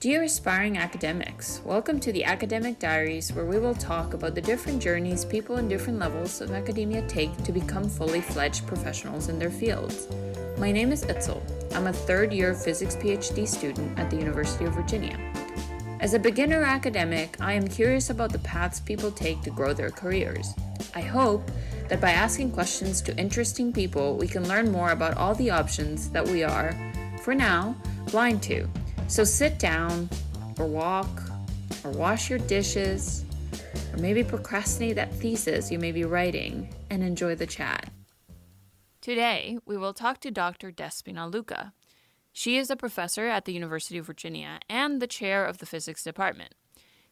Dear aspiring academics, welcome to the Academic Diaries, where we will talk about the different journeys people in different levels of academia take to become fully fledged professionals in their fields. My name is Itzel. I'm a third-year physics PhD student at the University of Virginia. As a beginner academic, I am curious about the paths people take to grow their careers. I hope that by asking questions to interesting people, we can learn more about all the options that we are, for now, blind to. So sit down, or walk, or wash your dishes, or maybe procrastinate that thesis you may be writing, and enjoy the chat. Today, we will talk to Dr. Despina Louca. She is a professor at the University of Virginia and the chair of the physics department.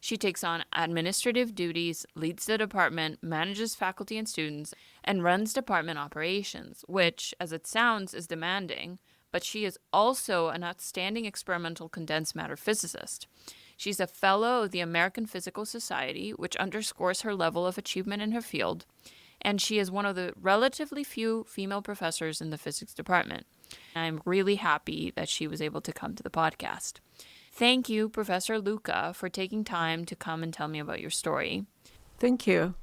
She takes on administrative duties, leads the department, manages faculty and students, and runs department operations, which, as it sounds, is demanding, but she is also an outstanding experimental condensed matter physicist. She's a fellow of the American Physical Society, which underscores her level of achievement in her field, and she is one of the relatively few female professors in the physics department. I'm really happy that she was able to come to the podcast. Thank you, Professor Louca, for taking time to come and tell me about your story. Thank you.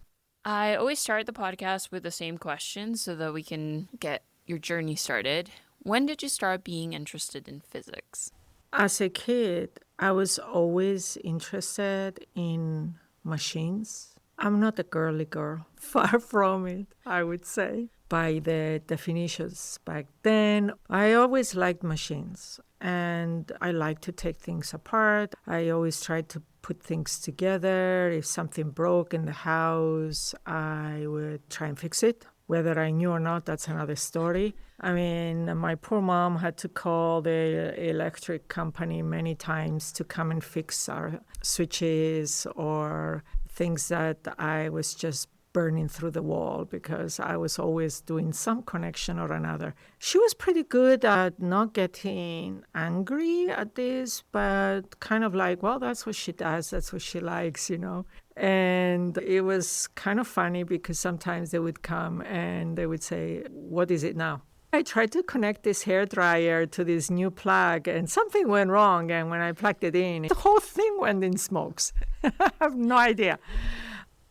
I always start the podcast with the same question so that we can get your journey started. When did you start being interested in physics? As a kid, I was always interested in machines. I'm not a girly girl, far from it, I would say, by the definitions back then. I always liked machines, and I like to take things apart. I always tried to put things together. If something broke in the house, I would try and fix it. Whether I knew or not, that's another story. I mean, my poor mom had to call the electric company many times to come and fix our switches or things that I was just burning through the wall because I was always doing some connection or another. She was pretty good at not getting angry at this, but kind of like, well, that's what she does, that's what she likes, you know. And it was kind of funny because sometimes they would come and they would say, what is it now? I tried to connect this hairdryer to this new plug and something went wrong. And when I plugged it in, the whole thing went in smokes. I have no idea.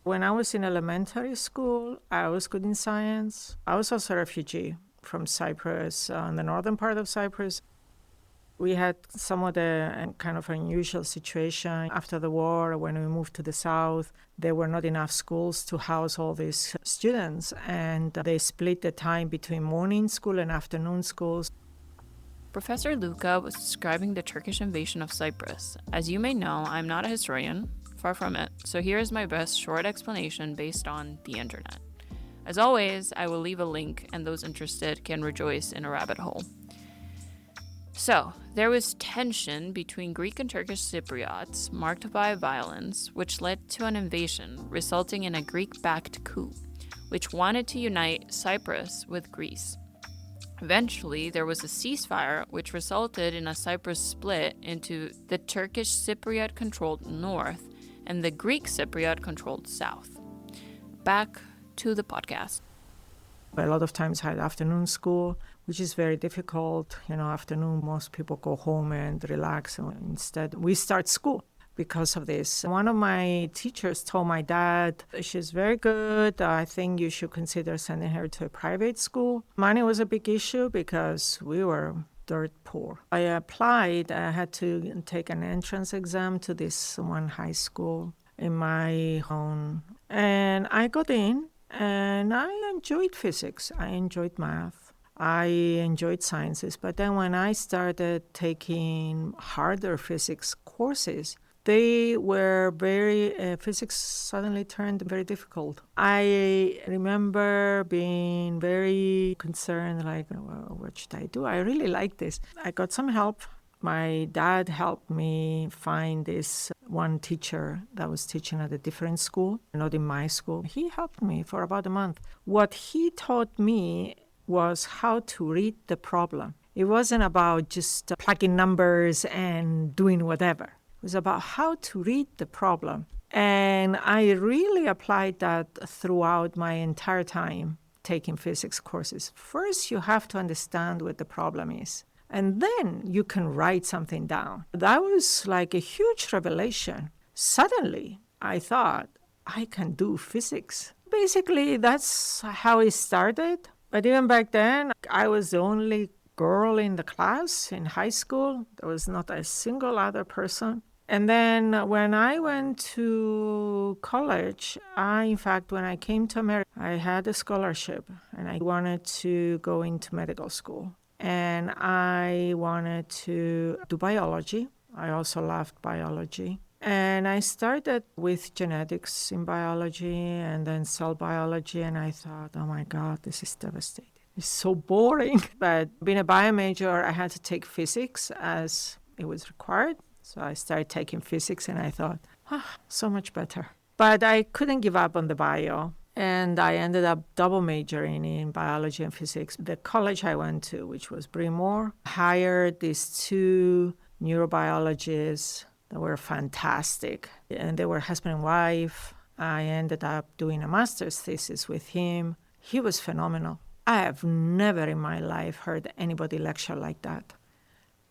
When I was in elementary school, I was good in science. I was also a refugee from Cyprus, on the northern part of Cyprus. We had somewhat a kind of unusual situation after the war. When we moved to the south, there were not enough schools to house all these students, and they split the time between morning school and afternoon schools. Professor Louca was describing the Turkish invasion of Cyprus. As you may know, I'm not a historian, far from it, so here is my best short explanation based on the internet. As always, I will leave a link, and those interested can rejoice in a rabbit hole. So, there was tension between Greek and Turkish Cypriots, marked by violence, which led to an invasion, resulting in a Greek-backed coup, which wanted to unite Cyprus with Greece. Eventually, there was a ceasefire, which resulted in a Cyprus split into the Turkish Cypriot-controlled north and the Greek Cypriot-controlled south. Back to the podcast. A lot of times I had afternoon school, which is very difficult. You know, afternoon, most people go home and relax. Instead, we start school because of this. One of my teachers told my dad, she's very good. I think you should consider sending her to a private school. Money was a big issue because we were dirt poor. I applied. I had to take an entrance exam to this one high school in my home. And I got in. And I enjoyed physics. I enjoyed math. I enjoyed sciences. But then when I started taking harder physics courses, they were physics suddenly turned very difficult. I remember being very concerned, like, well, what should I do? I really like this. I got some help. My dad helped me find this one teacher that was teaching at a different school, not in my school. He helped me for about a month. What he taught me was how to read the problem. It wasn't about just plugging numbers and doing whatever. It was about how to read the problem. And I really applied that throughout my entire time taking physics courses. First, you have to understand what the problem is. And then you can write something down. That was like a huge revelation. Suddenly, I thought, I can do physics. Basically, that's how it started. But even back then, I was the only girl in the class in high school. There was not a single other person. And then when I went to college, when I came to America, I had a scholarship and I wanted to go into medical school. And I wanted to do biology. I also loved biology. And I started with genetics in biology and then cell biology. And I thought, oh my God, this is devastating. It's so boring. But being a bio major, I had to take physics as it was required. So I started taking physics and I thought, so much better. But I couldn't give up on the bio. And I ended up double majoring in biology and physics. The college I went to, which was Bryn Mawr, hired these two neurobiologists that were fantastic. And they were husband and wife. I ended up doing a master's thesis with him. He was phenomenal. I have never in my life heard anybody lecture like that.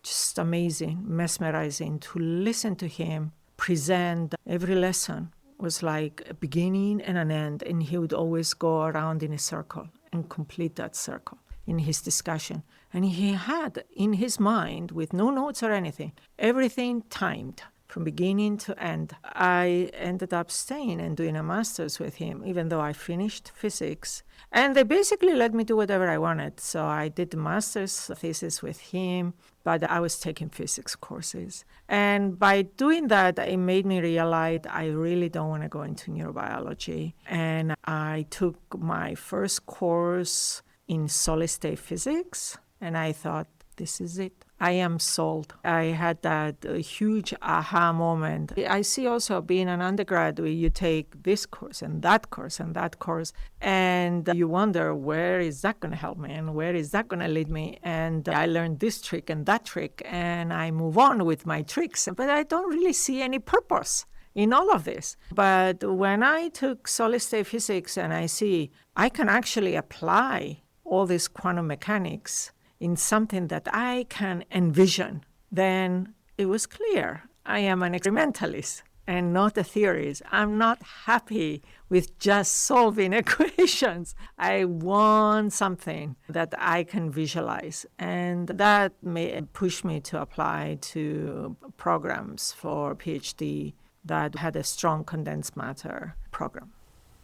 Just amazing, mesmerizing to listen to him present. Every lesson was like a beginning and an end, and he would always go around in a circle and complete that circle in his discussion. And he had in his mind, with no notes or anything, everything timed from beginning to end. I ended up staying and doing a master's with him, even though I finished physics. And they basically let me do whatever I wanted. So I did the master's thesis with him, but I was taking physics courses. And by doing that, it made me realize I really don't want to go into neurobiology. And I took my first course in solid-state physics, and I thought, this is it. I am sold. I had that huge aha moment. I see also being an undergraduate, you take this course and that course and that course, and you wonder, where is that going to help me and where is that going to lead me? And I learned this trick and that trick, and I move on with my tricks, but I don't really see any purpose in all of this. But when I took solid-state physics and I see I can actually apply all this quantum mechanics in something that I can envision, then it was clear. I am an experimentalist and not a theorist. I'm not happy with just solving equations. I want something that I can visualize. And that may push me to apply to programs for PhD that had a strong condensed matter program.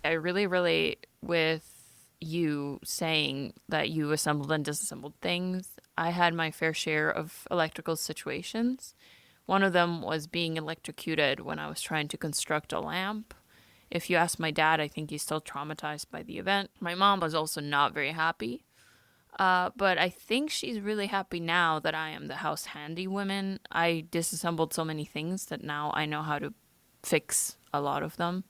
I really relate with you saying that you assembled and disassembled things. I had my fair share of electrical situations. One of them was being electrocuted when I was trying to construct a lamp. If you ask my dad, I think he's still traumatized by the event. My mom was also not very happy. But I think she's really happy now that I am the house handy woman. I disassembled so many things that now I know how to fix a lot of them.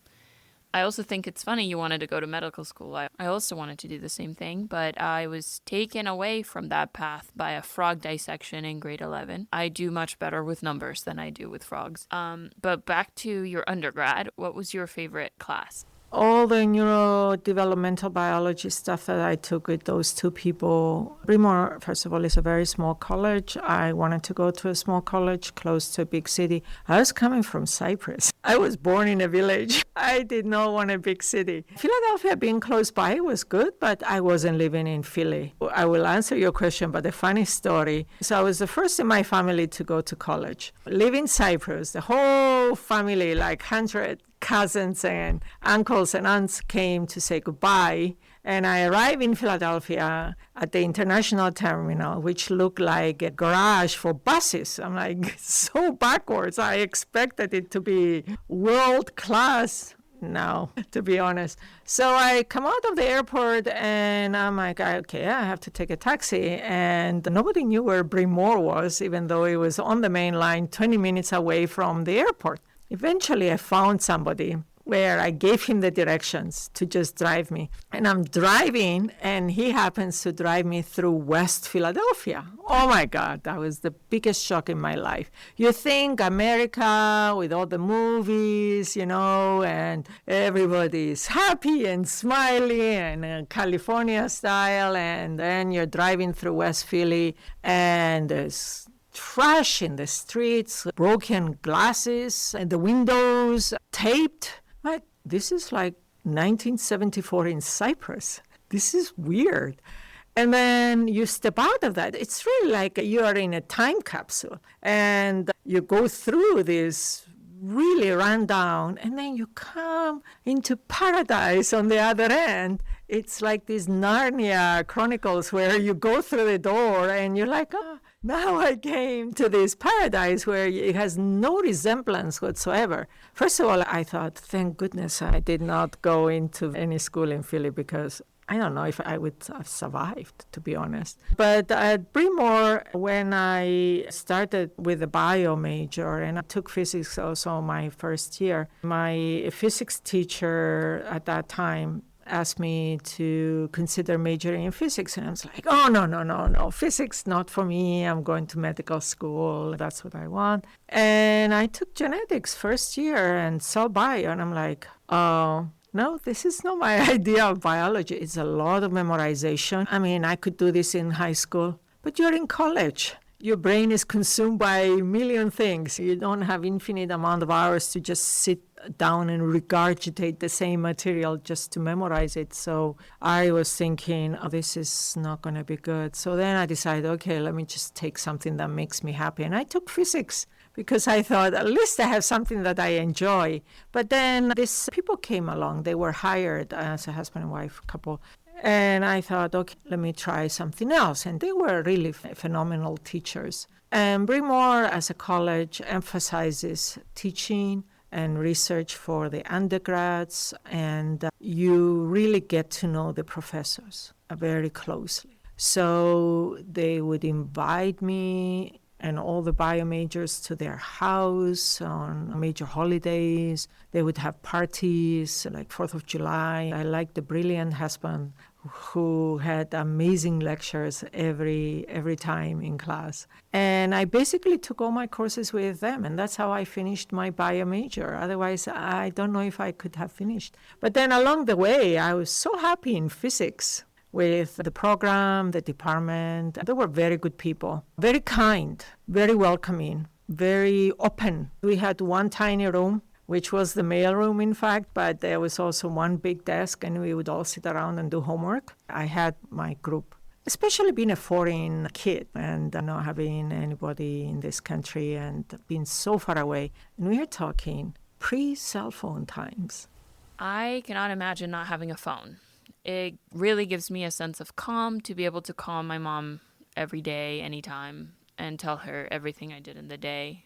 I also think it's funny you wanted to go to medical school. I also wanted to do the same thing, but I was taken away from that path by a frog dissection in grade 11. I do much better with numbers than I do with frogs. But back to your undergrad, what was your favorite class? All the neurodevelopmental biology stuff that I took with those two people. Bryn Mawr, first of all, is a very small college. I wanted to go to a small college close to a big city. I was coming from Cyprus. I was born in a village. I did not want a big city. Philadelphia being close by was good, but I wasn't living in Philly. I will answer your question, but a funny story. So I was the first in my family to go to college. Live in Cyprus, the whole family, like 100 cousins and uncles and aunts came to say goodbye. And I arrived in Philadelphia at the international terminal, which looked like a garage for buses. I'm like, so backwards. I expected it to be world class. No, to be honest. So I come out of the airport and I'm like, okay, I have to take a taxi. And nobody knew where Bryn Mawr was, even though it was on the main line, 20 minutes away from the airport. Eventually, I found somebody where I gave him the directions to just drive me. And I'm driving, and he happens to drive me through West Philadelphia. Oh my God, that was the biggest shock in my life. You think America with all the movies, and everybody's happy and smiley and California style, and then you're driving through West Philly, and there's trash in the streets, broken glasses, and the windows taped. But this is like 1974 in Cyprus. This is weird. And then you step out of that. It's really like you are in a time capsule. And you go through this really run down, and then you come into paradise on the other end. It's like these Narnia Chronicles where you go through the door and you're like, now I came to this paradise where it has no resemblance whatsoever. First of all, I thought, thank goodness I did not go into any school in Philly, because I don't know if I would have survived, to be honest. But at Bryn Mawr, when I started with a bio major, and I took physics also my first year, my physics teacher at that time asked me to consider majoring in physics. And I was like, oh, no, physics not for me. I'm going to medical school. That's what I want. And I took genetics first year and cell bio. And I'm like, oh, no, this is not my idea of biology. It's a lot of memorization. I mean, I could do this in high school, but you're in college. Your brain is consumed by a million things. You don't have infinite amount of hours to just sit down and regurgitate the same material just to memorize it. So I was thinking, this is not going to be good. So then I decided, okay, let me just take something that makes me happy. And I took physics because I thought, at least I have something that I enjoy. But then these people came along. They were hired as a husband and wife couple. And I thought, okay, let me try something else. And they were really phenomenal teachers. And Bryn Mawr, as a college, emphasizes teaching and research for the undergrads. And you really get to know the professors very closely. So they would invite me and all the bio majors to their house on major holidays. They would have parties like 4th of July. I liked the brilliant husband who had amazing lectures every time in class. And I basically took all my courses with them, and that's how I finished my bio major. Otherwise, I don't know if I could have finished. But then along the way, I was so happy in physics with the program, the department. They were very good people, very kind, very welcoming, very open. We had one tiny room, which was the mail room, in fact, but there was also one big desk, and we would all sit around and do homework. I had my group, especially being a foreign kid and not having anybody in this country and being so far away. And we are talking pre-cell phone times. I cannot imagine not having a phone. It really gives me a sense of calm to be able to call my mom every day, anytime, and tell her everything I did in the day.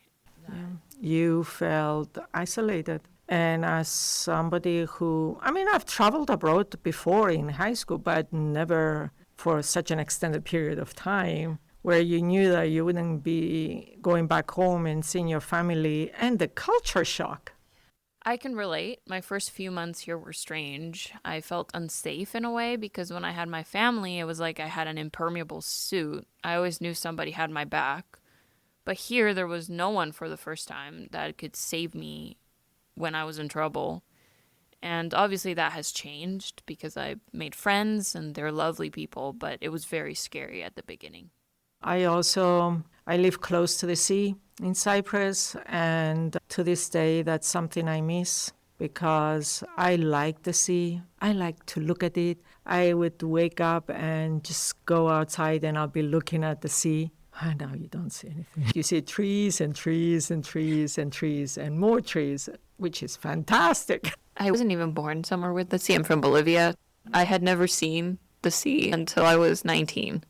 Yeah. You felt isolated. And as somebody who, I've traveled abroad before in high school, but never for such an extended period of time, where you knew that you wouldn't be going back home and seeing your family, and the culture shock. I can relate. My first few months here were strange. I felt unsafe in a way because when I had my family, it was like I had an impermeable suit. I always knew somebody had my back. But here, there was no one for the first time that could save me when I was in trouble. And obviously that has changed because I made friends and they're lovely people, but it was very scary at the beginning. I live close to the sea in Cyprus, and to this day, that's something I miss because I like the sea. I like to look at it. I would wake up and just go outside and I'll be looking at the sea. And now you don't see anything. You see trees and trees and trees and trees and more trees, which is fantastic. I wasn't even born somewhere with the sea. I'm from Bolivia. I had never seen the sea until I was 19.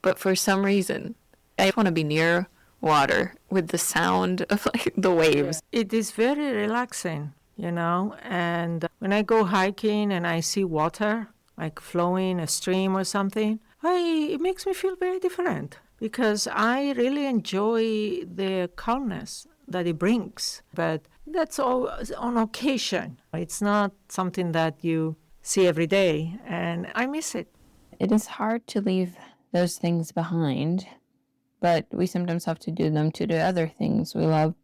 But for some reason, I want to be near water with the sound of the waves. It is very relaxing, and when I go hiking and I see water, like flowing a stream or something, it makes me feel very different because I really enjoy the calmness. that it brings. But that's all on occasion. It's not something that you see every day, and I miss it. It is hard to leave those things behind, but we sometimes have to do them to do other things we love.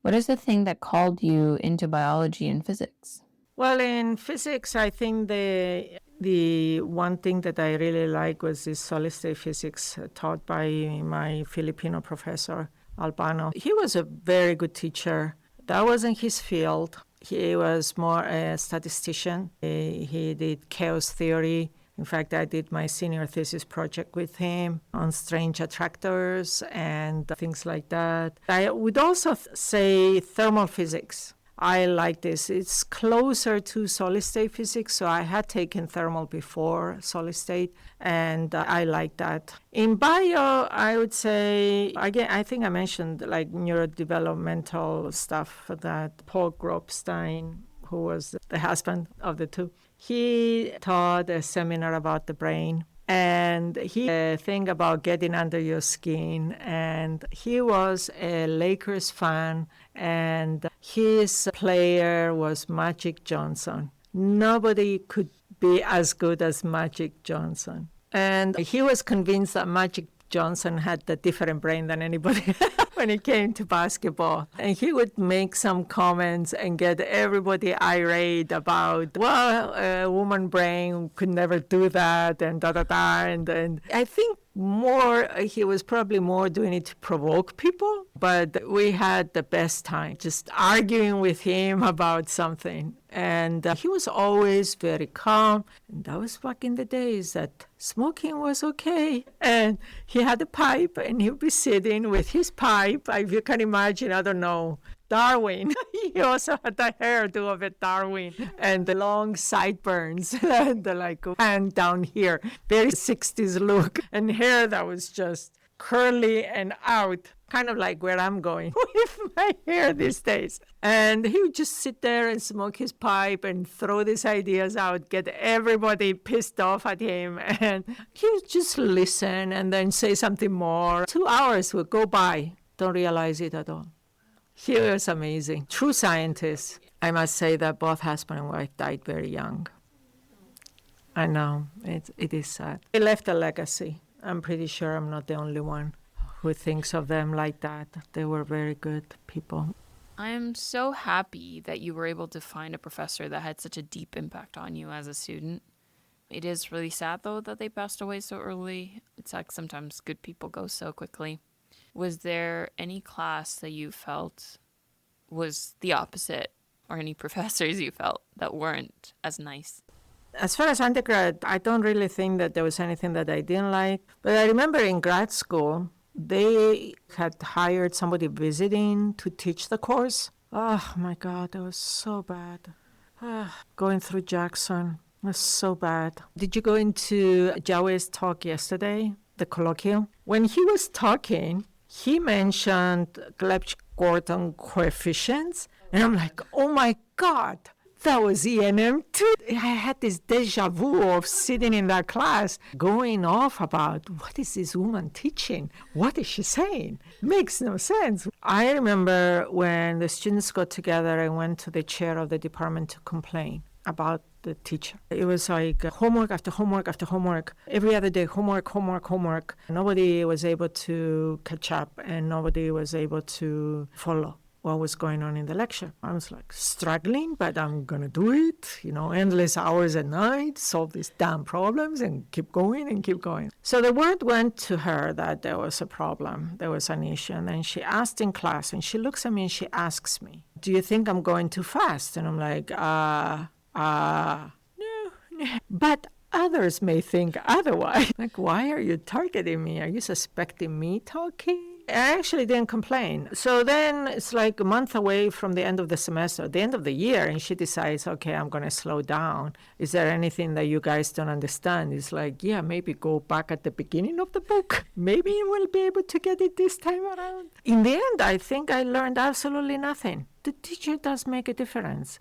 What is the thing that called you into biology and physics? Well, in physics, I think the one thing that I really like was this solid-state physics taught by my Filipino professor, Albano. He was a very good teacher. That wasn't his field. He was more a statistician. He did chaos theory. In fact, I did my senior thesis project with him on strange attractors and things like that. I would also say thermal physics. I like this. It's closer to solid-state physics, so I had taken thermal before solid-state, and I like that. In bio, I would say, again, I think I mentioned like neurodevelopmental stuff that Paul Grobstein, who was the husband of the two, he taught a seminar about the brain. And he thing about getting under your skin. And he was a Lakers fan, and his player was Magic Johnson. Nobody could be as good as Magic Johnson. And he was convinced that Magic Johnson had a different brain than anybody when it came to basketball. And he would make some comments and get everybody irate about, well, a woman brain could never do that, and da-da-da. And I think he was probably more doing it to provoke people, but we had the best time just arguing with him about something. And he was always very calm. And that was back in the days that smoking was okay. And he had a pipe, and he would be sitting with his pipe. If you can imagine, I don't know, Darwin. He also had the hairdo of a Darwin and the long sideburns and the like hand down here, very 60s look, and hair that was just curly and out, kind of like where I'm going with my hair these days. And he would just sit there and smoke his pipe and throw these ideas out, get everybody pissed off at him. And he would just listen and then say something more. 2 hours would go by. Don't realize it at all. He was amazing. True scientist. I must say that both husband and wife died very young. I know, it is sad. They left a legacy. I'm pretty sure I'm not the only one who thinks of them like that. They were very good people. I am so happy that you were able to find a professor that had such a deep impact on you as a student. It is really sad, though, that they passed away so early. It's like sometimes good people go so quickly. Was there any class that you felt was the opposite, or any professors you felt that weren't as nice? As far as undergrad, I don't really think that there was anything that I didn't like. But I remember in grad school, they had hired somebody visiting to teach the course. Oh, my God, that was so bad. Going through Jackson was so bad. Did you go into Yahweh's talk yesterday, the colloquium? When he was talking, he mentioned Gordon coefficients, and I'm like, oh my God, that was ENM too. I had this deja vu of sitting in that class going off about, what is this woman teaching? What is she saying? Makes no sense. I remember when the students got together and went to the chair of the department to complain about the teacher. It was like homework after homework after homework. Every other day, homework. Nobody was able to catch up, and nobody was able to follow what was going on in the lecture. I was like struggling, but I'm going to do it. Endless hours at night, solve these damn problems and keep going and keep going. So the word went to her that there was a problem, there was an issue. And then she asked in class, and she looks at me and she asks me, do you think I'm going too fast? And I'm like, no. But others may think otherwise. Like, why are you targeting me? Are you suspecting me talking? I actually didn't complain. So then it's like a month away from the end of the semester, the end of the year, and she decides, okay, I'm going to slow down. Is there anything that you guys don't understand? It's like, yeah, maybe go back at the beginning of the book. Maybe we'll be able to get it this time around. In the end, I think I learned absolutely nothing. The teacher does make a difference.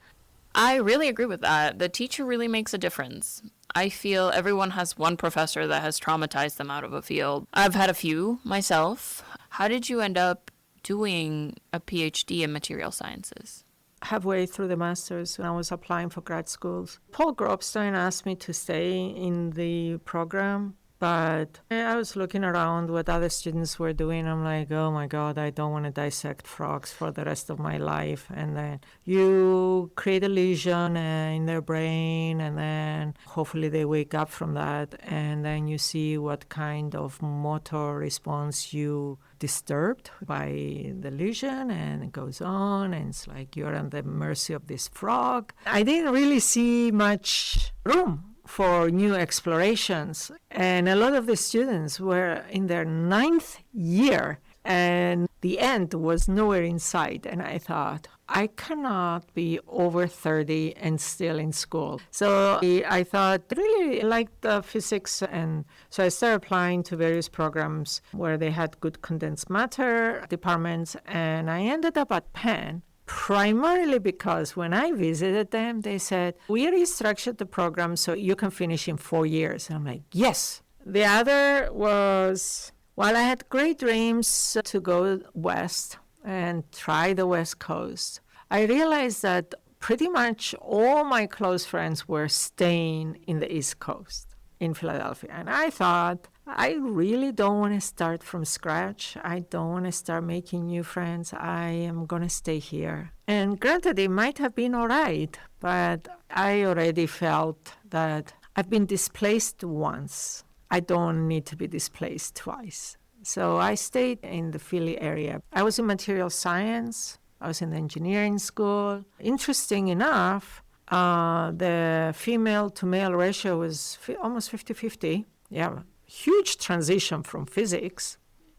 I really agree with that. The teacher really makes a difference. I feel everyone has one professor that has traumatized them out of a field. I've had a few myself. How did you end up doing a PhD in material sciences? Halfway through the master's, when I was applying for grad schools, Paul Grobstein asked me to stay in the program, but I was looking around what other students were doing. I'm like, oh my God, I don't want to dissect frogs for the rest of my life. And then you create a lesion in their brain, and then hopefully they wake up from that, and then you see what kind of motor response you disturbed by the lesion, and it goes on, and it's like you're on the mercy of this frog. I didn't really see much room for new explorations, and a lot of the students were in their 9th year, and the end was nowhere in sight. And I thought, I cannot be over 30 and still in school. So I thought, I really liked the physics, and so I started applying to various programs where they had good condensed matter departments, and I ended up at Penn, primarily because when I visited them, they said, we restructured the program so you can finish in 4 years. And I'm like, yes. The other was, while I had great dreams to go west and try the West Coast, I realized that pretty much all my close friends were staying in the East Coast, in Philadelphia. And I thought, I really don't want to start from scratch. I don't want to start making new friends. I am going to stay here. And granted, it might have been all right, but I already felt that I've been displaced once. I don't need to be displaced twice. So I stayed in the Philly area. I was in material science. I was in the engineering school. Interesting enough, the female to male ratio was almost 50-50. Yeah. Huge transition from physics.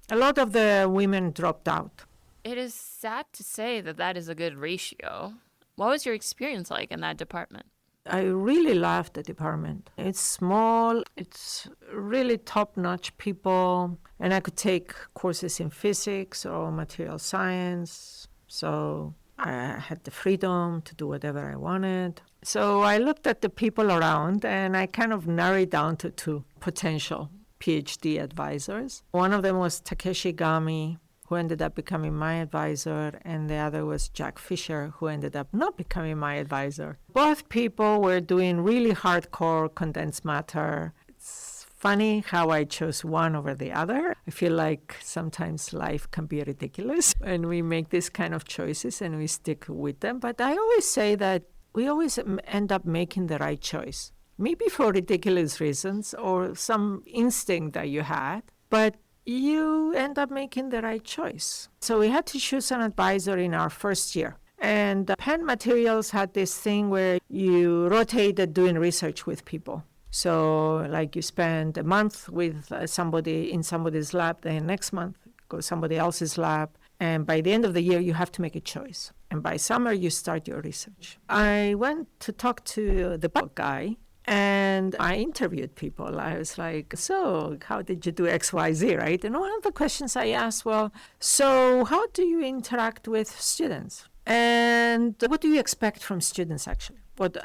A lot of the women dropped out. It is sad to say that that is a good ratio. What was your experience like in that department? I really loved the department. It's small, it's really top-notch people, and I could take courses in physics or material science, so I had the freedom to do whatever I wanted. So I looked at the people around, and I kind of narrowed down to 2 potential PhD advisors. One of them was Takeshi Gami, who ended up becoming my advisor, and the other was Jack Fisher, who ended up not becoming my advisor. Both people were doing really hardcore condensed matter. It's funny how I chose one over the other. I feel like sometimes life can be ridiculous, and we make these kind of choices and we stick with them. But I always say that we always end up making the right choice. Maybe for ridiculous reasons or some instinct that you had, but you end up making the right choice. So we had to choose an advisor in our first year. And Penn Materials had this thing where you rotated doing research with people. So like you spend a month with somebody in somebody's lab, then next month go to somebody else's lab. And by the end of the year, you have to make a choice. And by summer, you start your research. I went to talk to the guy, and I interviewed people. I was like, so how did you do X, Y, Z, right? And one of the questions I asked, well, so how do you interact with students? And what do you expect from students, actually?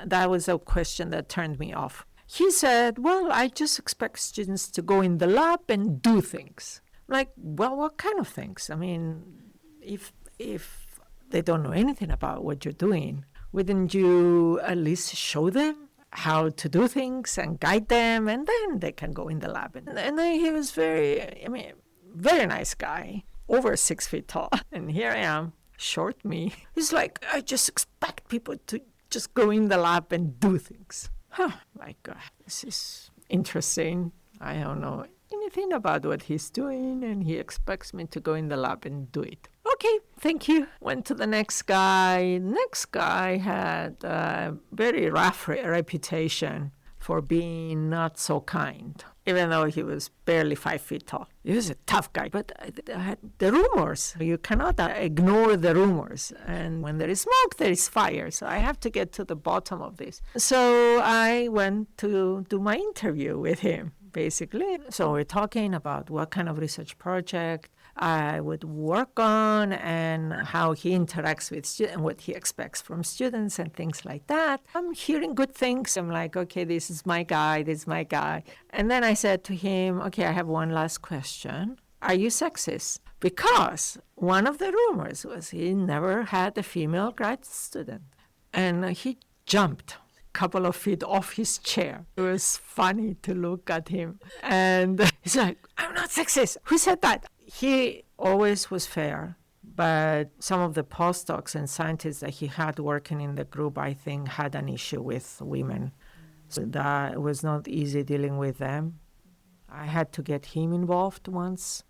That was a question that turned me off. He said, well, I just expect students to go in the lab and do things. I'm like, well, what kind of things? I mean, if they don't know anything about what you're doing, wouldn't you at least show them how to do things and guide them, and then they can go in the lab? And then he was very nice guy, over 6 feet tall. And here I am, short me. He's like, I just expect people to just go in the lab and do things. My God, this is interesting. I don't know anything about what he's doing, and he expects me to go in the lab and do it. Okay, thank you. Went to the next guy. Next guy had a very rough reputation for being not so kind, even though he was barely 5 feet tall. He was a tough guy, but I had the rumors. You cannot ignore the rumors. And when there is smoke, there is fire. So I have to get to the bottom of this. So I went to do my interview with him, basically. So we're talking about what kind of research project I would work on and how he interacts with students and what he expects from students and things like that. I'm hearing good things. I'm like, okay, this is my guy, this is my guy. And then I said to him, okay, I have one last question. Are you sexist? because one of the rumors was he never had a female grad student. And he jumped a couple of feet off his chair. It was funny to look at him. And he's like, I'm not sexist. Who said that? He always was fair. But some of the postdocs and scientists that he had working in the group, I think, had an issue with women. So that was not easy dealing with them. I had to get him involved once.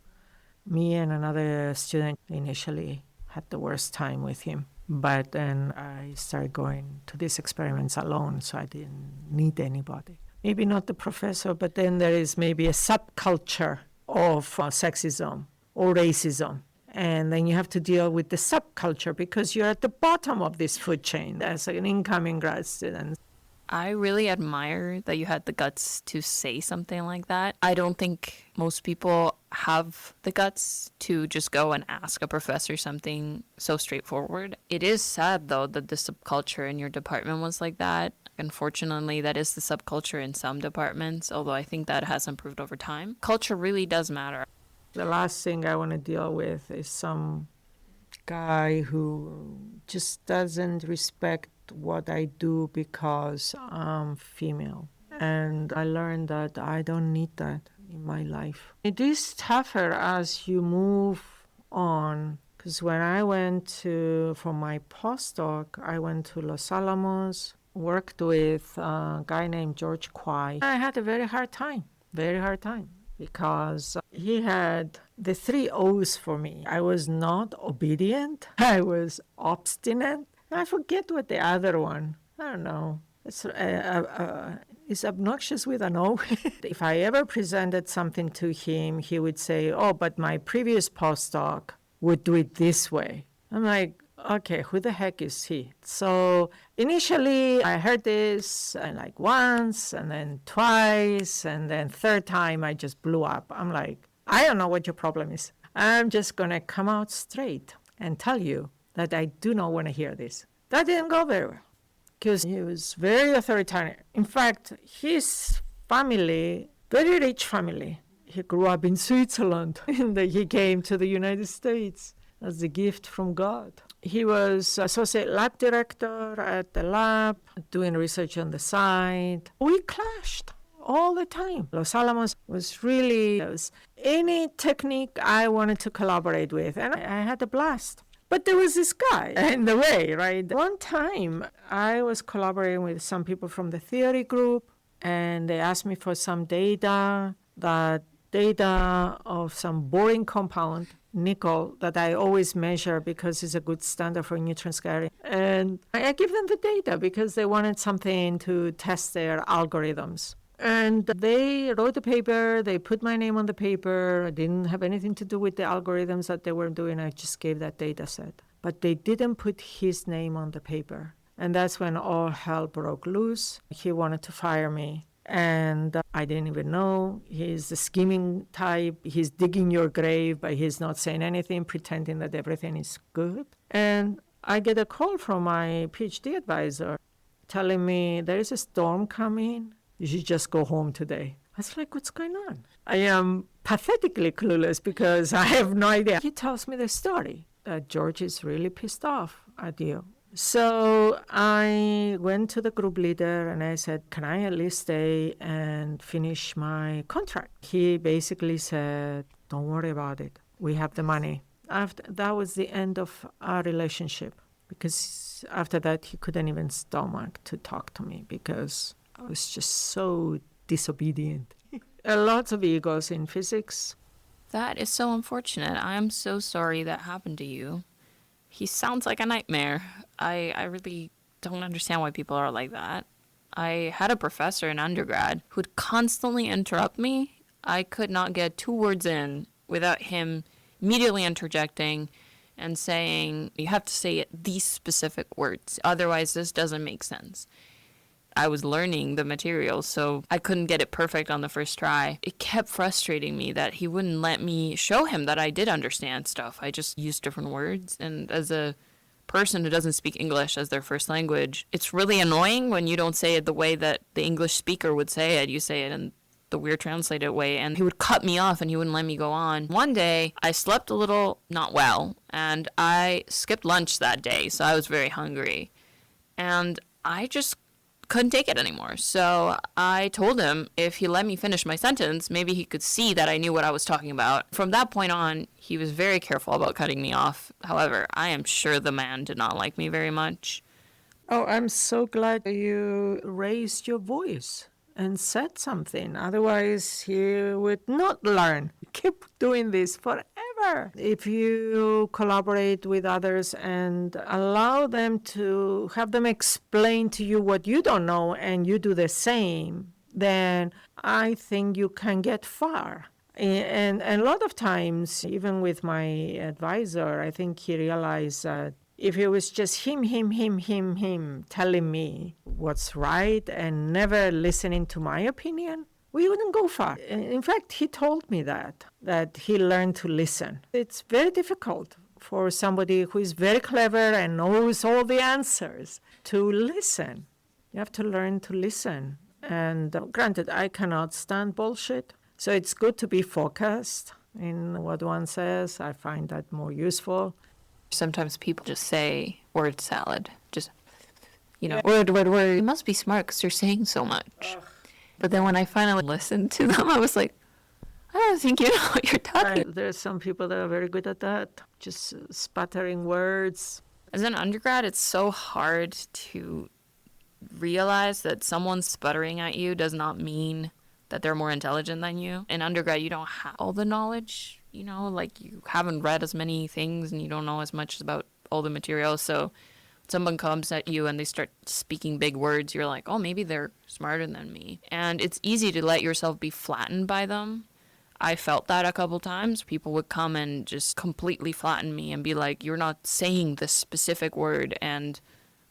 Me and another student initially had the worst time with him. But then I started going to these experiments alone, so I didn't need anybody. Maybe not the professor, but then there is maybe a subculture of sexism or racism. And then you have to deal with the subculture because you're at the bottom of this food chain as an incoming grad student. I really admire that you had the guts to say something like that. I don't think most people have the guts to just go and ask a professor something so straightforward. It is sad, though, that the subculture in your department was like that. Unfortunately, that is the subculture in some departments, although I think that has improved over time. Culture really does matter. The last thing I want to deal with is some guy who just doesn't respect what I do because I'm female. And I learned that I don't need that in my life. It is tougher as you move on, because when I went for my postdoc, I went to Los Alamos, worked with a guy named George Kwai. I had a very hard time, because he had the 3 O's for me. I was not obedient. I was obstinate. I forget what the other one. I don't know. It's obnoxious with an O. If I ever presented something to him, he would say, oh, but my previous postdoc would do it this way. I'm like, okay, who the heck is he? So initially I heard this like once and then twice and then third time I just blew up. I'm like, I don't know what your problem is. I'm just going to come out straight and tell you that I do not want to hear this. That didn't go very well because he was very authoritarian. In fact, his family, very rich family, he grew up in Switzerland and he came to the United States as a gift from God. He was associate lab director at the lab, doing research on the side. We clashed all the time. Los Alamos was really any technique I wanted to collaborate with, and I had a blast. But there was this guy in the way, right? One time I was collaborating with some people from the theory group, and they asked me for some data of some boring compound, nickel, that I always measure because it's a good standard for nutrient scattering. And I give them the data because they wanted something to test their algorithms. And they wrote a paper, they put my name on the paper. I didn't have anything to do with the algorithms that they were doing. I just gave that data set. But they didn't put his name on the paper. And that's when all hell broke loose. He wanted to fire me. And I didn't even know. He's the scheming type. He's digging your grave, but he's not saying anything, pretending that everything is good. And I get a call from my PhD advisor telling me there is a storm coming. You should just go home today. I was like, what's going on? I am pathetically clueless because I have no idea. He tells me the story that George is really pissed off at you. So I went to the group leader and I said, can I at least stay and finish my contract? He basically said, don't worry about it. We have the money. That was the end of our relationship because after that he couldn't even stomach to talk to me because I was just so disobedient. Lots of egos in physics. That is so unfortunate. I am so sorry that happened to you. He sounds like a nightmare. I really don't understand why people are like that. I had a professor in undergrad who'd constantly interrupt me. I could not get 2 words in without him immediately interjecting and saying, you have to say these specific words, otherwise this doesn't make sense. I was learning the material, so I couldn't get it perfect on the first try. It kept frustrating me that he wouldn't let me show him that I did understand stuff. I just used different words, and as a person who doesn't speak English as their first language, it's really annoying when you don't say it the way that the English speaker would say it. You say it in the weird translated way, and he would cut me off and he wouldn't let me go on. One day, I slept a little not well, and I skipped lunch that day, so I was very hungry. And I just couldn't take it anymore. So I told him if he let me finish my sentence, maybe he could see that I knew what I was talking about. From that point on, he was very careful about cutting me off. However, I am sure the man did not like me very much. Oh, I'm so glad you raised your voice and said something. Otherwise, he would not learn. Keep doing this forever. If you collaborate with others and allow them to have them explain to you what you don't know and you do the same, then I think you can get far. And a lot of times, even with my advisor, I think he realized that if it was just him telling me what's right and never listening to my opinion, we wouldn't go far. In fact, he told me that he learned to listen. It's very difficult for somebody who is very clever and knows all the answers to listen. You have to learn to listen. And granted, I cannot stand bullshit. So it's good to be focused in what one says. I find that more useful. Sometimes people just say word salad. Just, word. You must be smart because you're saying so much. But then when I finally listened to them, I was like, I don't think you know what you're talking about. There's some people that are very good at that, just sputtering words. As an undergrad, it's so hard to realize that someone sputtering at you does not mean that they're more intelligent than you. In undergrad, you don't have all the knowledge, like you haven't read as many things and you don't know as much about all the material. So someone comes at you and they start speaking big words, you're like, oh, maybe they're smarter than me. And it's easy to let yourself be flattened by them. I felt that a couple times. People would come and just completely flatten me and be like, you're not saying this specific word. And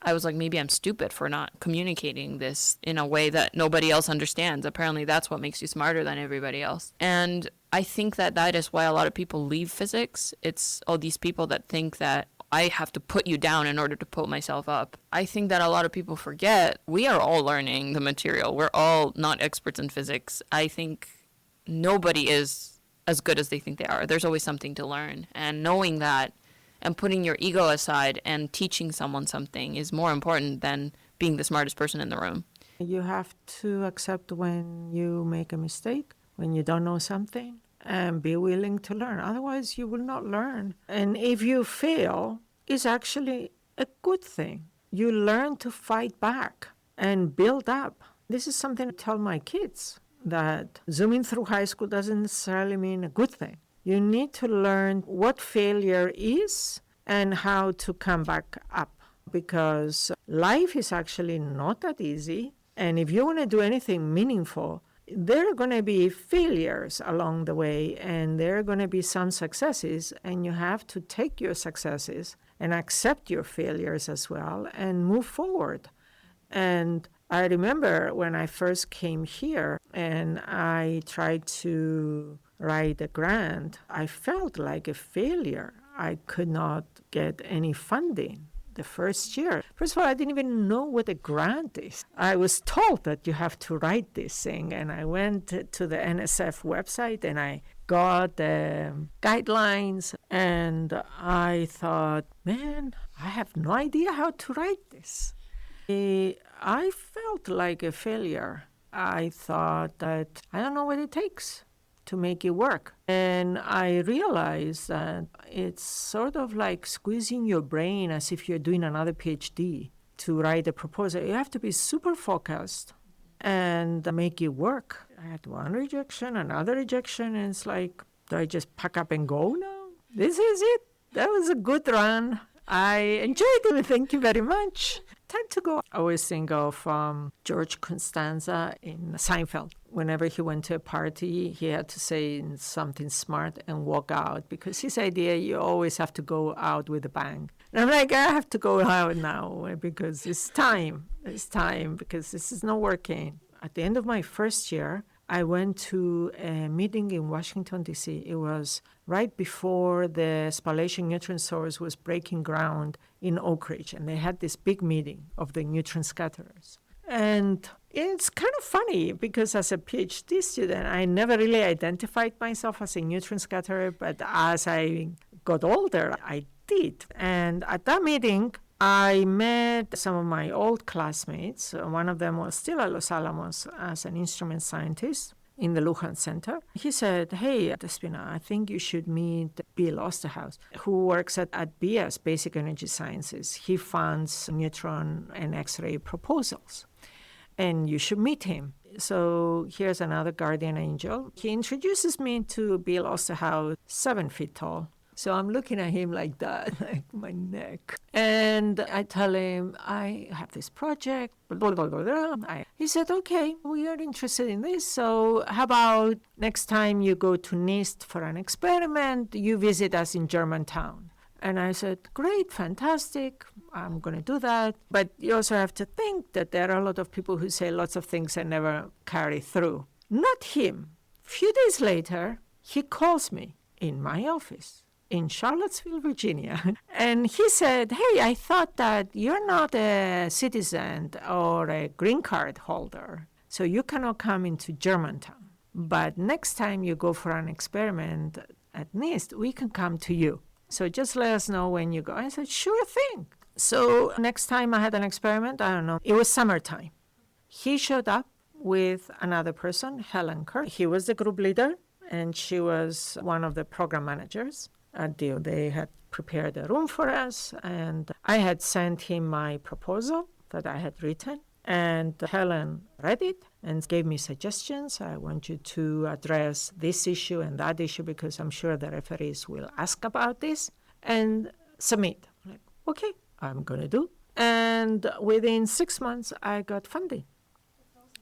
I was like, maybe I'm stupid for not communicating this in a way that nobody else understands. Apparently that's what makes you smarter than everybody else. And I think that is why a lot of people leave physics. It's all these people that think that I have to put you down in order to put myself up. I think that a lot of people forget we are all learning the material. We're all not experts in physics. I think nobody is as good as they think they are. There's always something to learn. And knowing that and putting your ego aside and teaching someone something is more important than being the smartest person in the room. You have to accept when you make a mistake, when you don't know something, and be willing to learn. Otherwise, you will not learn. And if you fail, it's actually a good thing. You learn to fight back and build up. This is something I tell my kids, that zooming through high school doesn't necessarily mean a good thing. You need to learn what failure is and how to come back up, because life is actually not that easy. And if you want to do anything meaningful, there are going to be failures along the way, and there are going to be some successes, and you have to take your successes and accept your failures as well and move forward. And I remember when I first came here and I tried to write a grant, I felt like a failure. I could not get any funding the first year. First of all, I didn't even know what a grant is. I was told that you have to write this thing, and I went to the NSF website and I got the guidelines, and I thought, man, I have no idea how to write this. I felt like a failure. I thought that I don't know what it takes to make it work. And I realized that it's sort of like squeezing your brain as if you're doing another PhD to write a proposal. You have to be super focused and make it work. I had one rejection, another rejection, and it's like, do I just pack up and go now? This is it. That was a good run. I enjoyed it. Thank you very much. Time to go. I always think of George Costanza in Seinfeld. Whenever he went to a party, he had to say something smart and walk out, because his idea, you always have to go out with a bang. And I'm like, I have to go out now because it's time. It's time, because this is not working. At the end of my first year, I went to a meeting in Washington, D.C. It was right before the spallation neutron source was breaking ground in Oak Ridge, and they had this big meeting of the neutron scatterers. And it's kind of funny because as a PhD student, I never really identified myself as a neutron scatterer, but as I got older, I did. And at that meeting, I met some of my old classmates. One of them was still at Los Alamos as an instrument scientist in the Lujan Center. He said, "Hey, Despina, I think you should meet Bill Osterhaus, who works at BS, Basic Energy Sciences. He funds neutron and X-ray proposals, and you should meet him." So here's another guardian angel. He introduces me to Bill Osterhaus, 7 feet tall. So I'm looking at him like that, like my neck. And I tell him, I have this project, blah, blah, blah, blah. He said, okay, we are interested in this. So how about next time you go to NIST for an experiment, you visit us in Germantown? And I said, great, fantastic, I'm going to do that. But you also have to think that there are a lot of people who say lots of things and never carry through. Not him. A few days later, he calls me in my office in Charlottesville, Virginia. And he said, hey, I thought that you're not a citizen or a green card holder, so you cannot come into Germantown. But next time you go for an experiment at NIST, we can come to you. So just let us know when you go. I said, sure thing. So next time I had an experiment, I don't know, it was summertime. He showed up with another person, Helen Kirk. He was the group leader, and she was one of the program managers. They had prepared a room for us, and I had sent him my proposal that I had written, and Helen read it and gave me suggestions. I want you to address this issue and that issue because I'm sure the referees will ask about this, and submit. I'm like, okay, I'm going to do. And within 6 months, I got funding.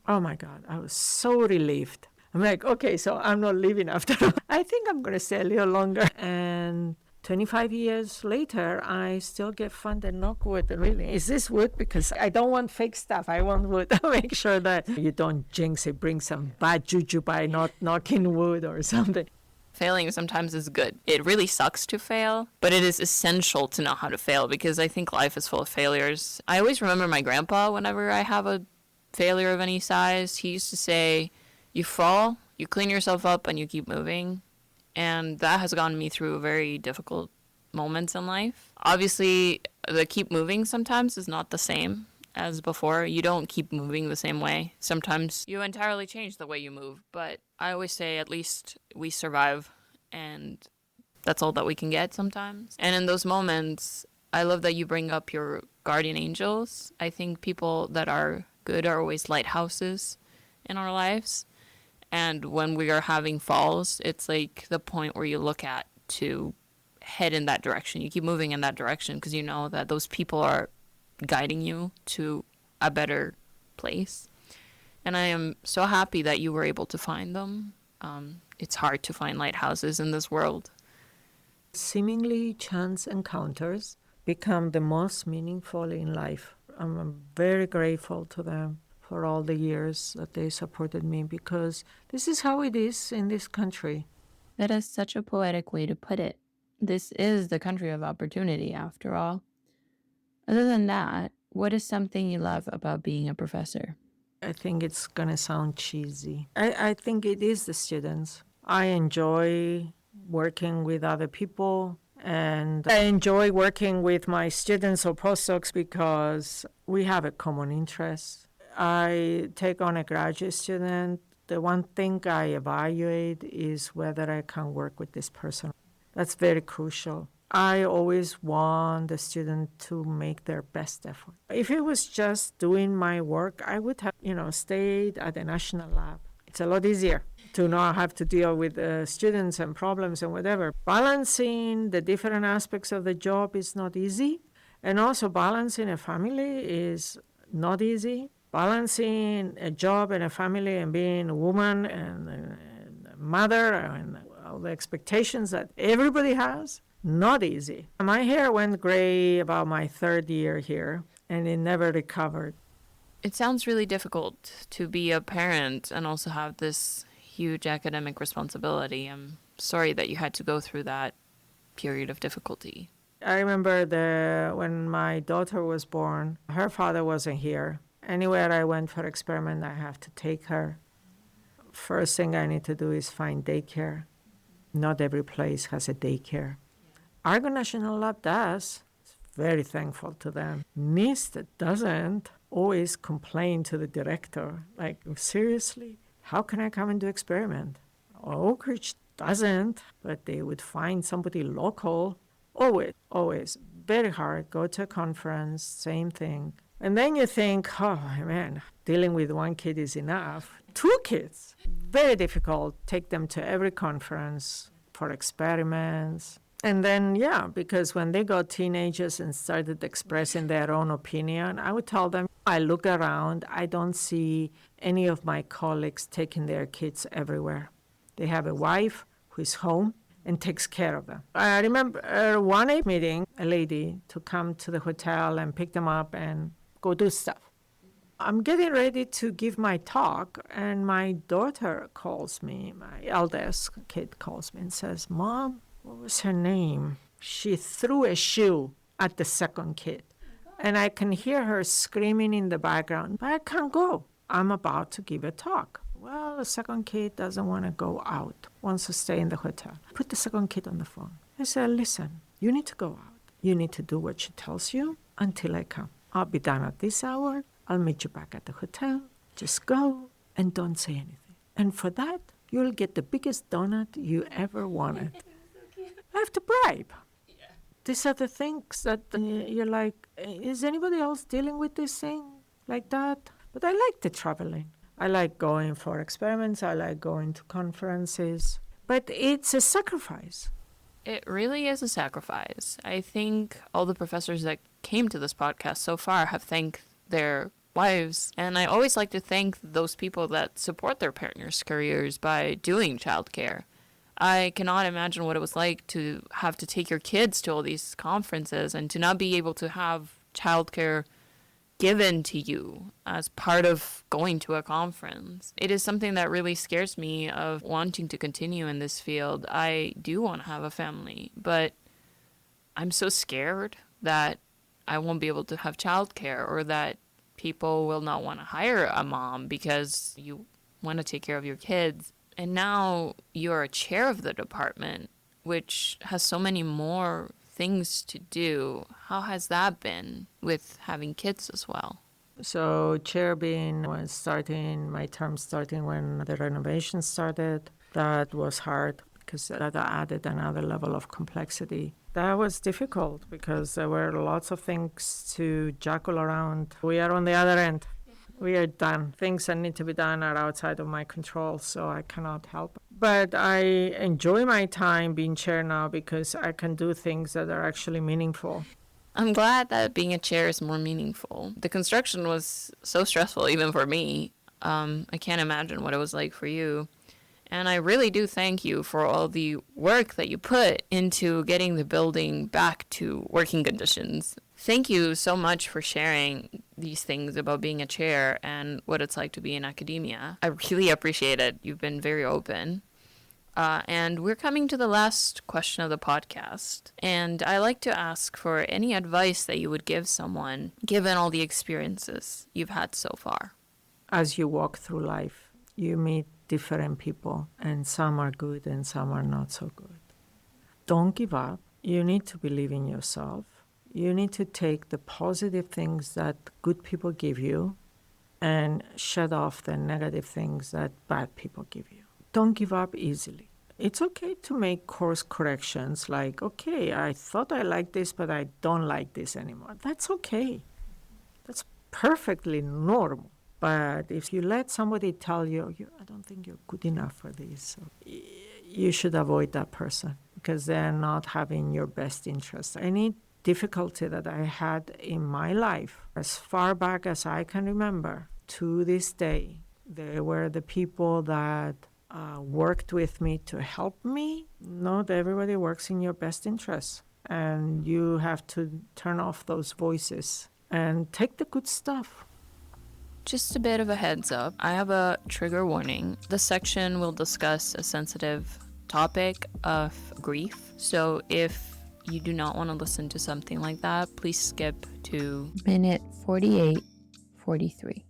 Oh my God, I was so relieved. I'm like, okay, so I'm not leaving after all. I think I'm going to stay a little longer. And 25 years later, I still get funded, knock wood, really. Is this wood? Because I don't want fake stuff. I want wood. Make sure that you don't jinx it, bring some bad juju by not knocking wood or something. Failing sometimes is good. It really sucks to fail, but it is essential to know how to fail because I think life is full of failures. I always remember my grandpa whenever I have a failure of any size. He used to say, you fall, you clean yourself up, and you keep moving. And that has gotten me through very difficult moments in life. Obviously, the keep moving sometimes is not the same as before. You don't keep moving the same way. Sometimes you entirely change the way you move. But I always say at least we survive, and that's all that we can get sometimes. And in those moments, I love that you bring up your guardian angels. I think people that are good are always lighthouses in our lives. And when we are having falls, it's like the point where you look at to head in that direction. You keep moving in that direction because you know that those people are guiding you to a better place. And I am so happy that you were able to find them. It's hard to find lighthouses in this world. Seemingly chance encounters become the most meaningful in life. I'm very grateful to them for all the years that they supported me because this is how it is in this country. That is such a poetic way to put it. This is the country of opportunity, after all. Other than that, what is something you love about being a professor? I think it's going to sound cheesy. I think it is the students. I enjoy working with other people, and I enjoy working with my students or postdocs because we have a common interest. I take on a graduate student. The one thing I evaluate is whether I can work with this person. That's very crucial. I always want the student to make their best effort. If it was just doing my work, I would have, stayed at the national lab. It's a lot easier to not have to deal with students and problems and whatever. Balancing the different aspects of the job is not easy. And also balancing a family is not easy. Balancing a job and a family and being a woman and a mother and all the expectations that everybody has, not easy. My hair went gray about my 3rd year here, and it never recovered. It sounds really difficult to be a parent and also have this huge academic responsibility. I'm sorry that you had to go through that period of difficulty. I remember when my daughter was born, her father wasn't here. Anywhere I went for experiment, I have to take her. First thing I need to do is find daycare. Not every place has a daycare. Argonne National Lab does. Very thankful to them. NIST doesn't always complain to the director, like, seriously, how can I come and do experiment? Oak Ridge doesn't, but they would find somebody local. Always, very hard. Go to a conference, same thing. And then you think, oh man, dealing with one kid is enough. 2 kids, very difficult. Take them to every conference for experiments. And then, because when they got teenagers and started expressing their own opinion, I would tell them, I look around, I don't see any of my colleagues taking their kids everywhere. They have a wife who is home and takes care of them. I remember one meeting, a lady to come to the hotel and pick them up and go do stuff. I'm getting ready to give my talk, and my daughter calls me, my eldest kid calls me and says, Mom, what was her name? She threw a shoe at the second kid. And I can hear her screaming in the background, but I can't go. I'm about to give a talk. Well, the second kid doesn't want to go out, wants to stay in the hotel. Put the second kid on the phone. I said, listen, you need to go out. You need to do what she tells you until I come. I'll be done at this hour. I'll meet you back at the hotel. Just go and don't say anything. And for that, you'll get the biggest donut you ever wanted. I have to bribe. Yeah. These are the things that you're like, is anybody else dealing with this thing like that? But I like the traveling. I like going for experiments. I like going to conferences. But it's a sacrifice. It really is a sacrifice. I think all the professors that came to this podcast so far have thanked their wives. And I always like to thank those people that support their partners' careers by doing childcare. I cannot imagine what it was like to have to take your kids to all these conferences and to not be able to have childcare given to you as part of going to a conference. It is something that really scares me of wanting to continue in this field. I do want to have a family, but I'm so scared that I won't be able to have childcare, or that people will not want to hire a mom because you want to take care of your kids. And now you're a chair of the department, which has so many more things to do. How has that been with having kids as well? So chair being my term starting when the renovation started, that was hard because that added another level of complexity. That was difficult because there were lots of things to juggle around. We are on the other end. We are done. Things that need to be done are outside of my control, so I cannot help. But I enjoy my time being chair now because I can do things that are actually meaningful. I'm glad that being a chair is more meaningful. The construction was so stressful, even for me. I can't imagine what it was like for you. And I really do thank you for all the work that you put into getting the building back to working conditions. Thank you so much for sharing these things about being a chair and what it's like to be in academia. I really appreciate it. You've been very open. And we're coming to the last question of the podcast. And I like to ask for any advice that you would give someone, given all the experiences you've had so far. As you walk through life, you meet different people, and some are good and some are not so good. Don't give up. You need to believe in yourself. You need to take the positive things that good people give you and shut off the negative things that bad people give you. Don't give up easily. It's okay to make course corrections like, okay, I thought I liked this, but I don't like this anymore. That's okay. That's perfectly normal. But if you let somebody tell you, I don't think you're good enough for this, you should avoid that person because they're not having your best interest. Any difficulty that I had in my life, as far back as I can remember, to this day, they were the people that worked with me to help me. Not everybody works in your best interest, and you have to turn off those voices and take the good stuff. Just a bit of a heads up, I have a trigger warning. This section will discuss a sensitive topic of grief. So if you do not want to listen to something like that, please skip to minute 48 43.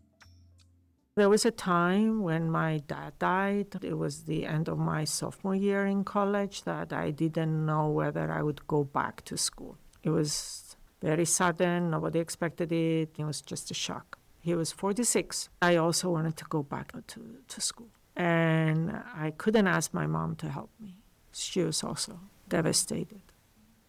There was a time when my dad died. It was the end of my sophomore year in college that I didn't know whether I would go back to school. It was very sudden. Nobody expected it. It was just a shock. He was 46. I also wanted to go back to school. And I couldn't ask my mom to help me. She was also devastated.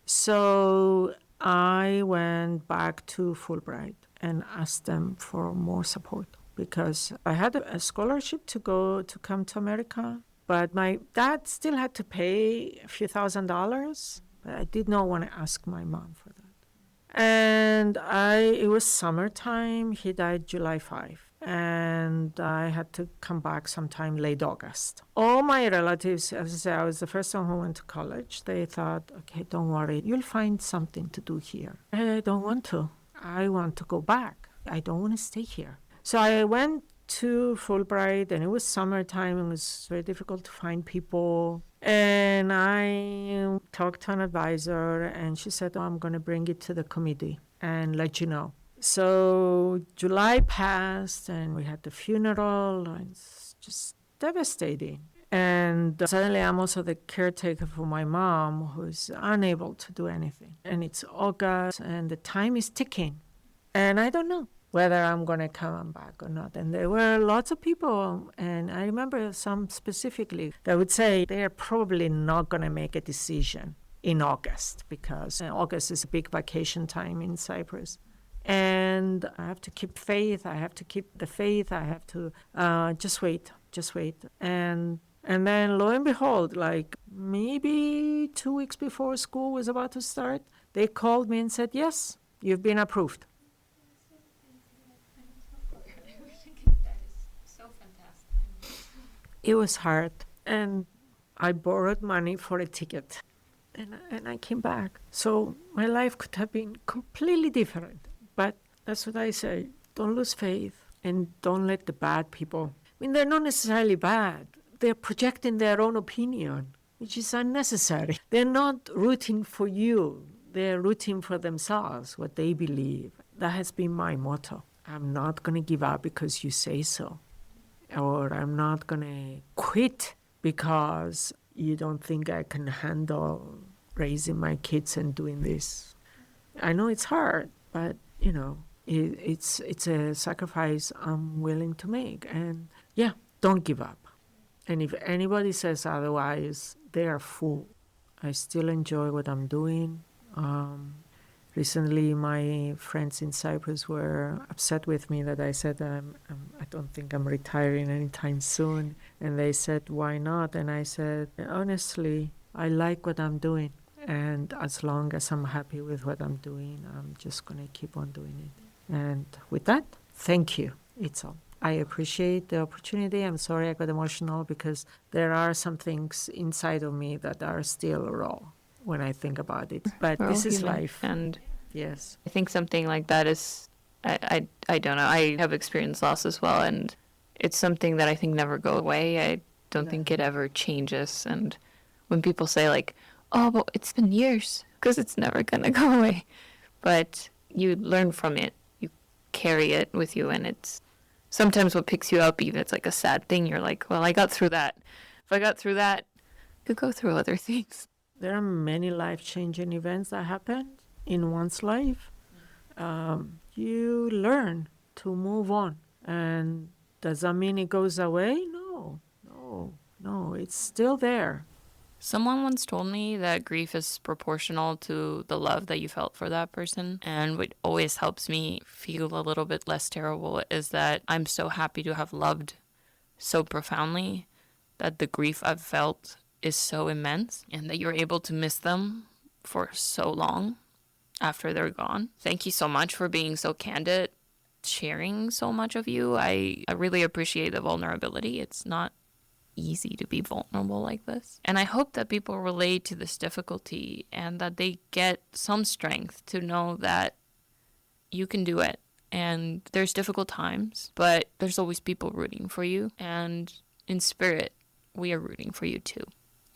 So I went back to Fulbright and asked them for more support, because I had a scholarship to come to America, but my dad still had to pay a few $1,000s, but I did not want to ask my mom for that. And it was summertime. He died July 5, and I had to come back sometime late August. All my relatives, as I said, I was the first one who went to college. They thought, okay, don't worry, you'll find something to do here. I don't want to. I want to go back. I don't want to stay here. So I went to Fulbright, and it was summertime. It was very difficult to find people. And I talked to an advisor, and she said, I'm going to bring it to the committee and let you know. So July passed, and we had the funeral, and it's just devastating. And suddenly I'm also the caretaker for my mom, who's unable to do anything. And it's August, and the time is ticking. And I don't know whether I'm going to come back or not. And there were lots of people, and I remember some specifically that would say they're probably not going to make a decision in August, because August is a big vacation time in Cyprus. And I have to keep faith. I have to keep the faith. I have to just wait. And then lo and behold, like maybe 2 weeks before school was about to start, they called me and said, yes, you've been approved. It was hard, and I borrowed money for a ticket, and I came back. So my life could have been completely different, but that's what I say. Don't lose faith, and don't let the bad people, they're not necessarily bad. They're projecting their own opinion, which is unnecessary. They're not rooting for you. They're rooting for themselves, what they believe. That has been my motto. I'm not going to give up because you say so. Or I'm not going to quit because you don't think I can handle raising my kids and doing this. I know it's hard, but, it's a sacrifice I'm willing to make. And, don't give up. And if anybody says otherwise, they are fool. I still enjoy what I'm doing. Recently, my friends in Cyprus were upset with me that I said I don't think I'm retiring anytime soon. And they said, why not? And I said, honestly, I like what I'm doing. And as long as I'm happy with what I'm doing, I'm just going to keep on doing it. And with that, thank you. It's all. I appreciate the opportunity. I'm sorry I got emotional, because there are some things inside of me that are still raw when I think about it. But this is life. And yes, I think something like that is, I don't know. I have experienced loss as well, and it's something that I think never go away. I don't think it ever changes. And when people say like, oh, but it's been years, because it's never going to go away. But you learn from it. You carry it with you, and it's sometimes what picks you up, even if it's like a sad thing. You're like, well, I got through that. If I got through that, I could go through other things. There are many life-changing events that happen in one's life. You learn to move on. And does that mean it goes away? No, it's still there. Someone once told me that grief is proportional to the love that you felt for that person. And what always helps me feel a little bit less terrible is that I'm so happy to have loved so profoundly that the grief I've felt is so immense, and that you're able to miss them for so long after they're gone. Thank you so much for being so candid, sharing so much of you. I really appreciate the vulnerability. It's not easy to be vulnerable like this. And I hope that people relate to this difficulty, and that they get some strength to know that you can do it. And there's difficult times, but there's always people rooting for you. And in spirit, we are rooting for you too.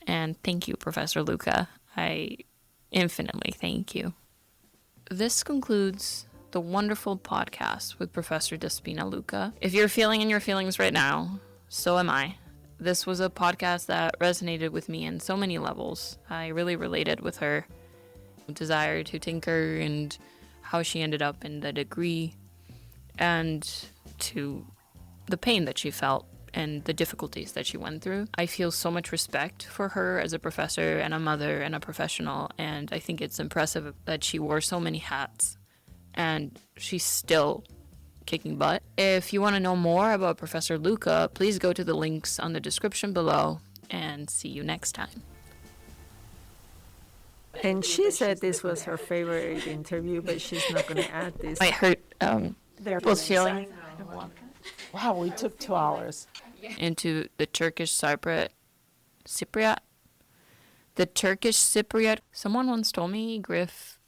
And thank you, Professor Louca. I infinitely thank you. This concludes the the wonderful podcast with Professor Despina Louca. If you're feeling in your feelings right now, so am I. This was a podcast that resonated with me in so many levels. I really related with her desire to tinker and how she ended up in the degree, and to the pain that she felt and the difficulties that she went through. I feel so much respect for her as a professor and a mother and a professional, and I think it's impressive that she wore so many hats and she's still kicking butt. If you want to know more about Professor Louca, please go to the links on the description below, and see you next time. And she said this was her favorite interview, but she's not going to add this. I hurt people's feelings. Wow, we took 2 hours. Into the Turkish Cypriot. The Turkish Cypriot. Someone once told me, Griff,